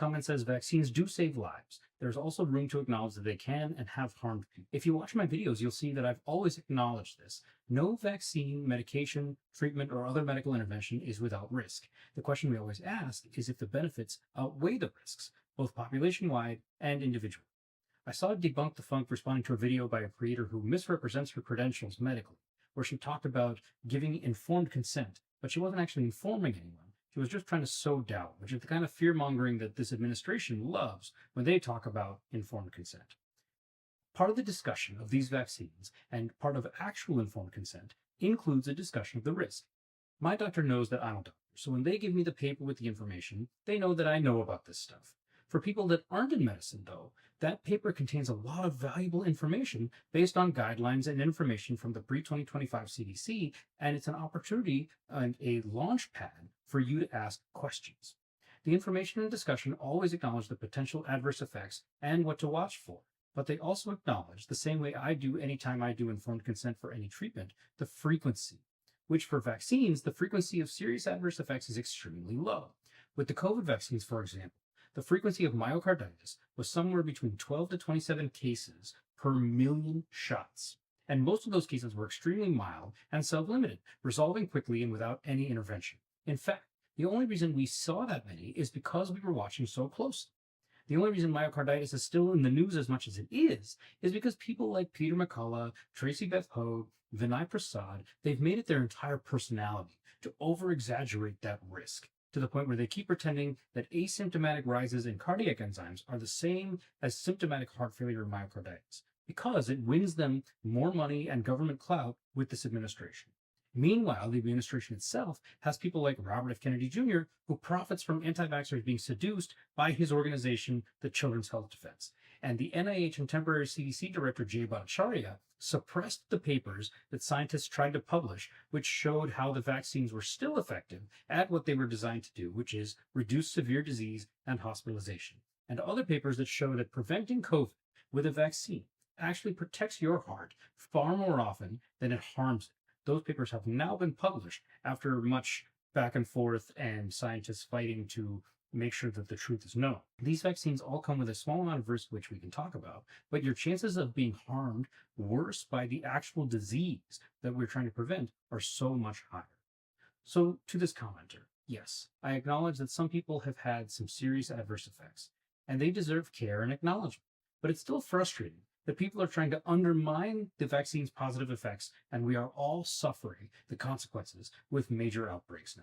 Comment says vaccines do save lives. There's also room to acknowledge that they can and have harmed people. If you watch my videos, you'll see that I've always acknowledged this. No vaccine, medication, treatment, or other medical intervention is without risk. The question we always ask is if the benefits outweigh the risks, both population-wide and individual. I saw Debunk the Funk responding to a video by a creator who misrepresents her credentials medically, where she talked about giving informed consent, but she wasn't actually informing anyone. She was just trying to sow doubt, which is the kind of fear-mongering that this administration loves when they talk about informed consent. Part of the discussion of these vaccines and part of actual informed consent includes a discussion of the risk. My doctor knows that I'm a doctor, so when they give me the paper with the information, they know that I know about this stuff. For people that aren't in medicine, though, that paper contains a lot of valuable information based on guidelines and information from the pre-2025 CDC, and it's an opportunity and a launch pad for you to ask questions. The information and discussion always acknowledge the potential adverse effects and what to watch for, but they also acknowledge, the same way I do anytime I do informed consent for any treatment, the frequency, which for vaccines, the frequency of serious adverse effects is extremely low. With the COVID vaccines, for example, the frequency of myocarditis was somewhere between 12 to 27 cases per million shots. And most of those cases were extremely mild and self-limited, resolving quickly and without any intervention. In fact, the only reason we saw that many is because we were watching so closely. The only reason myocarditis is still in the news as much as it is because people like Peter McCullough, Tracy Beth Hogue, Vinay Prasad, they've made it their entire personality to over-exaggerate that risk, to the point where they keep pretending that asymptomatic rises in cardiac enzymes are the same as symptomatic heart failure and myocarditis, because it wins them more money and government clout with this administration. Meanwhile, the administration itself has people like Robert F. Kennedy Jr., who profits from anti-vaxxers being seduced by his organization, the Children's Health Defense. And the NIH and temporary CDC director, Jay Bhattacharya, suppressed the papers that scientists tried to publish, which showed how the vaccines were still effective at what they were designed to do, which is reduce severe disease and hospitalization. And other papers that show that preventing COVID with a vaccine actually protects your heart far more often than it harms it. Those papers have now been published after much back and forth and scientists fighting to make sure that the truth is known. These vaccines all come with a small amount of risk, which we can talk about, but your chances of being harmed worse by the actual disease that we're trying to prevent are so much higher. So to this commenter, yes, I acknowledge that some people have had some serious adverse effects, and they deserve care and acknowledgement, but it's still frustrating that people are trying to undermine the vaccine's positive effects, and we are all suffering the consequences with major outbreaks now.